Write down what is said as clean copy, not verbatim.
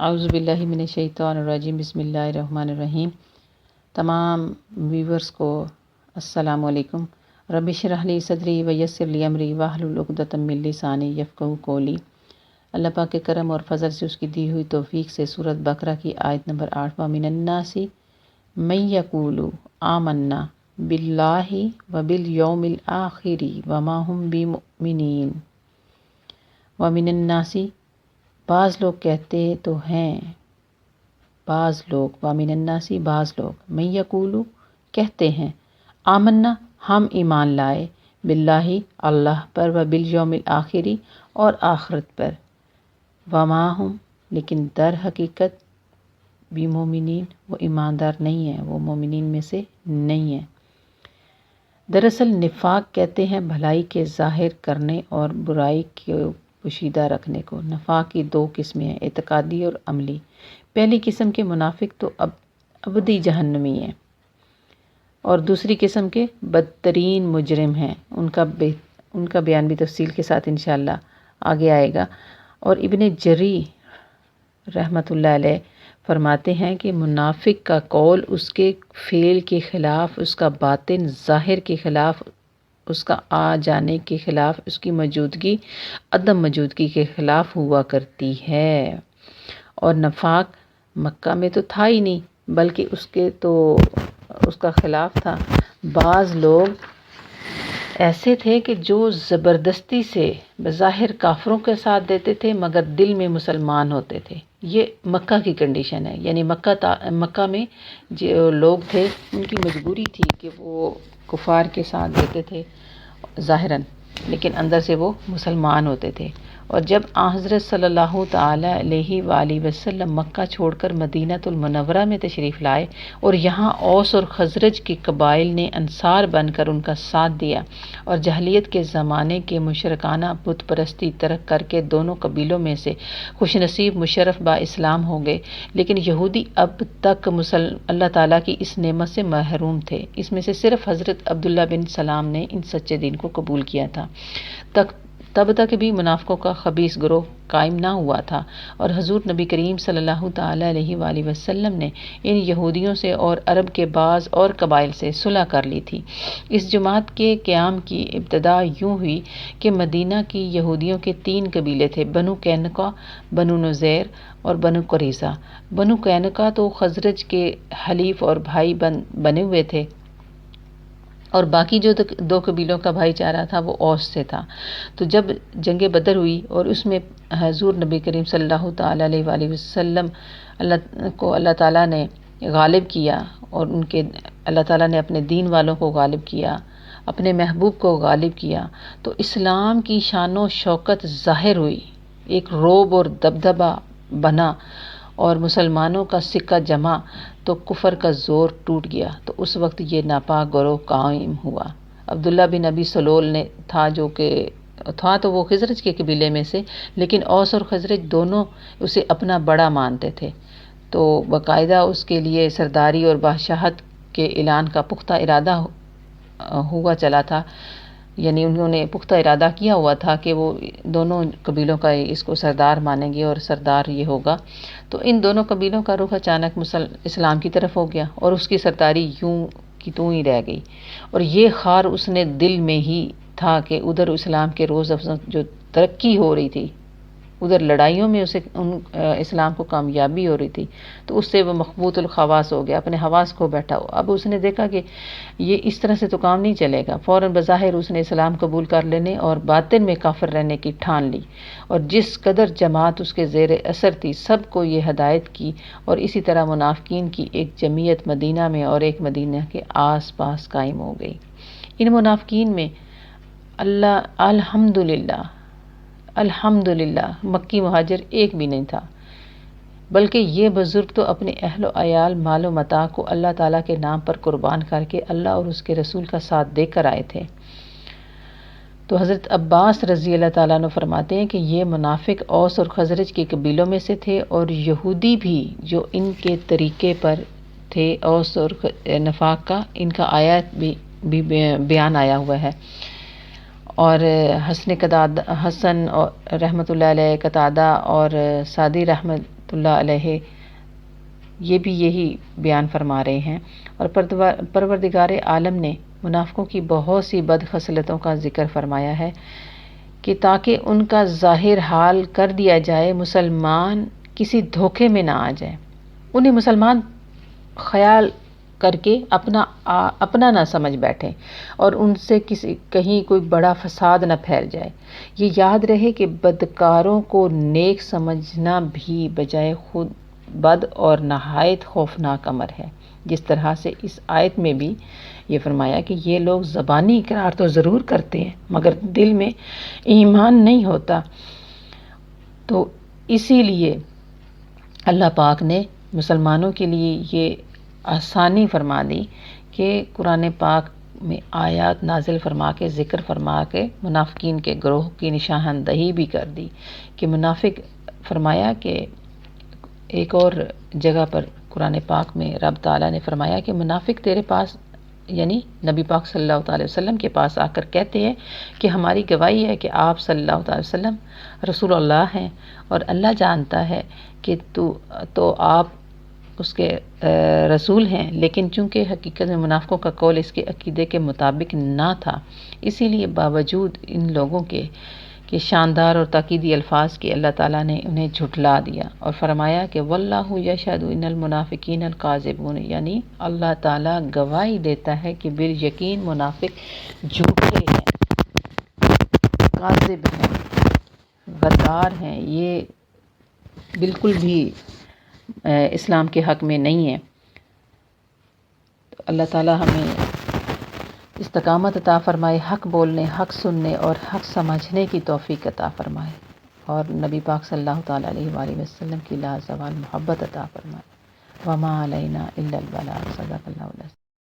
اعوذ باللہ من الشیطان الرجیم بسم اللہ الرحمن الرحیم۔ تمام ویورز کو السلام علیکم۔ رب اشرح لی صدری ویسر لی امری واحلل عقدۃ من لسانی یفقہوا قولی۔ اللہ پاک کے کرم اور فضل سے اس کی دی ہوئی توفیق سے سورۃ بقرہ کی آیت نمبر 8 وَمِنَ النَّاسِ مَن یقول آمنا باللہ وبالیوم الآخر وما هم بمؤمنین۔ وَمِنَ النَّاسِ بعض لوگ کہتے تو ہیں، بعض لوگ، وَمِنَ النَّاسِ بعض لوگ، مَن یقول کہتے ہیں، آمنا ہم ایمان لائے، باللہ اللہ پر، وبالیوم الآخر اور آخرت پر، وما ہم لیکن در حقیقت بمؤمنین وہ ایماندار نہیں ہیں، وہ مومنین میں سے نہیں ہیں۔ دراصل نفاق کہتے ہیں بھلائی کے ظاہر کرنے اور برائی کے پوشیدہ رکھنے کو۔ نفاق کی دو قسمیں ہیں، اعتقادی اور عملی۔ پہلی قسم کے منافق تو ابدی جہنمی ہیں، اور دوسری قسم کے بدترین مجرم ہیں۔ ان کا بیان بھی تفصیل کے ساتھ انشاءاللہ آگے آئے گا۔ اور ابن جری رحمۃ اللہ علیہ فرماتے ہیں کہ منافق کا قول اس کے فعل کے خلاف، اس کا باطن ظاہر کے خلاف، اس کا آ جانے کے خلاف، اس کی موجودگی عدم موجودگی کے خلاف ہوا کرتی ہے۔ اور نفاق مکہ میں تو تھا ہی نہیں، بلکہ اس کا خلاف تھا۔ بعض لوگ ایسے تھے کہ جو زبردستی سے بظاہر کافروں کے ساتھ دیتے تھے مگر دل میں مسلمان ہوتے تھے۔ یہ مکہ کی کنڈیشن ہے، یعنی مکہ میں جو لوگ تھے ان کی مجبوری تھی کہ وہ کفار کے ساتھ دیتے تھے ظاہراً، لیکن اندر سے وہ مسلمان ہوتے تھے۔ اور جب حضرت صلی اللہ تعالی علیہ وآلہ وسلم مکہ چھوڑ کر مدینہ المنورہ میں تشریف لائے اور یہاں اوس اور خزرج کے قبائل نے انصار بن کر ان کا ساتھ دیا اور جاہلیت کے زمانے کے مشرکانہ بت پرستی ترک کر کے دونوں قبیلوں میں سے خوش نصیب مشرف با اسلام ہو گئے، لیکن یہودی اب تک اللہ تعالیٰ کی اس نعمت سے محروم تھے۔ اس میں سے صرف حضرت عبداللہ بن سلام نے ان سچے دین کو قبول کیا تھا۔ تب تک بھی منافقوں کا خبیث گروہ قائم نہ ہوا تھا، اور حضور نبی کریم صلی اللہ تعالی علیہ وآلہ وسلم نے ان یہودیوں سے اور عرب کے بعض اور قبائل سے صلح کر لی تھی۔ اس جماعت کے قیام کی ابتدا یوں ہوئی کہ مدینہ کی یہودیوں کے 3 قبیلے تھے، بنو قینقاع، بنو نذیر اور بنو قریظہ۔ بنو قینقاع تو خزرج کے حلیف اور بھائی بنے ہوئے تھے، اور باقی جو 2 قبیلوں کا بھائی چارہ تھا وہ اوس سے تھا۔ تو جب جنگ بدر ہوئی اور اس میں حضور نبی کریم صلی اللہ تعالی علیہ وآلہ وسلم اللہ تعالیٰ نے غالب کیا، اور اللہ تعالیٰ نے اپنے دین والوں کو غالب کیا، اپنے محبوب کو غالب کیا، تو اسلام کی شان و شوکت ظاہر ہوئی، ایک رعب اور دبدبہ بنا، اور مسلمانوں کا سکہ جمع، تو کفر کا زور ٹوٹ گیا۔ تو اس وقت یہ ناپاک گروہ قائم ہوا۔ عبداللہ بن ابی سلول نے تھا تو وہ خزرج کے قبیلے میں سے، لیکن اوس اور خزرج دونوں اسے اپنا بڑا مانتے تھے، تو باقاعدہ اس کے لیے سرداری اور بادشاہت کے اعلان کا پختہ ارادہ ہوا چلا تھا، یعنی انہوں نے پختہ ارادہ کیا ہوا تھا کہ وہ دونوں قبیلوں کا اس کو سردار مانیں گے اور سردار یہ ہوگا۔ تو ان دونوں قبیلوں کا رخ اچانک اسلام کی طرف ہو گیا، اور اس کی سرداری یوں کی توں ہی رہ گئی۔ اور یہ خار اس نے دل میں ہی تھا کہ ادھر اسلام کے روز افزوں جو ترقی ہو رہی تھی، ادھر لڑائیوں میں اسلام کو کامیابی ہو رہی تھی، تو اس سے وہ مخبوط الخواص ہو گیا، اپنے حواس کو بیٹھا ہوا۔ اب اس نے دیکھا کہ یہ اس طرح سے تو کام نہیں چلے گا۔ فوراً بظاہر اس نے اسلام قبول کر لینے اور باطن میں کافر رہنے کی ٹھان لی، اور جس قدر جماعت اس کے زیر اثر تھی سب کو یہ ہدایت کی، اور اسی طرح منافقین کی ایک جمعیت مدینہ میں اور ایک مدینہ کے آس پاس قائم ہو گئی۔ ان منافقین میں الحمدللہ مکی مہاجر ایک بھی نہیں تھا، بلکہ یہ بزرگ تو اپنے اہل و عیال، مال و متاع کو اللہ تعالیٰ کے نام پر قربان کر کے اللہ اور اس کے رسول کا ساتھ دے کر آئے تھے۔ تو حضرت عباس رضی اللہ تعالیٰ عنہ فرماتے ہیں کہ یہ منافق اوس اور خزرج کے قبیلوں میں سے تھے، اور یہودی بھی جو ان کے طریقے پر تھے اوس اور نفاق کا، ان کا آیات بھی بیان آیا ہوا ہے۔ اور حسن رحمۃ اللہ علیہ، قتادہ اور سعدی رحمۃ رحمۃ اللہ علیہ یہ بھی یہی بیان فرما رہے ہیں۔ اور پروردگار عالم نے منافقوں کی بہت سی بد خصلتوں کا ذکر فرمایا ہے کہ تاکہ ان کا ظاہر حال کر دیا جائے، مسلمان کسی دھوکے میں نہ آ جائے، انہیں مسلمان خیال کر کے اپنا نہ سمجھ بیٹھے اور ان سے کہیں کوئی بڑا فساد نہ پھیل جائے۔ یہ یاد رہے کہ بدکاروں کو نیک سمجھنا بھی بجائے خود بد اور نہایت خوفناک امر ہے، جس طرح سے اس آیت میں بھی یہ فرمایا کہ یہ لوگ زبانی اقرار تو ضرور کرتے ہیں مگر دل میں ایمان نہیں ہوتا۔ تو اسی لیے اللہ پاک نے مسلمانوں کے لیے یہ آسانی فرما دی کہ قرآن پاک میں آیات نازل فرما کے ذکر فرما کے منافقین کے گروہ کی نشاندہی بھی کر دی کہ منافق فرمایا کہ ایک اور جگہ پر قرآن پاک میں رب تعالیٰ نے فرمایا کہ منافق تیرے پاس یعنی نبی پاک صلی اللہ علیہ وسلم کے پاس آ کر کہتے ہیں کہ ہماری گواہی ہے کہ آپ صلی اللہ علیہ وسلم رسول اللہ ہیں اور اللہ جانتا ہے کہ تو آپ اس کے رسول ہیں، لیکن چونکہ حقیقت میں منافقوں کا قول اس کے عقیدے کے مطابق نہ تھا، اسی لیے باوجود ان لوگوں کے شاندار اور تاکیدی الفاظ کے اللہ تعالیٰ نے انہیں جھٹلا دیا اور فرمایا کہ واللہ یشہد ان المنافقین الکاذبون، یعنی اللہ تعالیٰ گواہی دیتا ہے کہ بالیقین منافق جھوٹے ہیں، کاذب ہیں، غدار ہیں، یہ بالکل بھی اسلام کے حق میں نہیں ہے۔ تو اللہ تعالیٰ ہمیں استقامت عطا فرمائے، حق بولنے، حق سننے اور حق سمجھنے کی توفیق عطا فرمائے اور نبی پاک صلی اللہ تعالیٰ علیہ وآلہ وسلم کی لازوال محبت عطا فرمائے۔ وما علینا الا البلاغ، صدق اللہ العظیم۔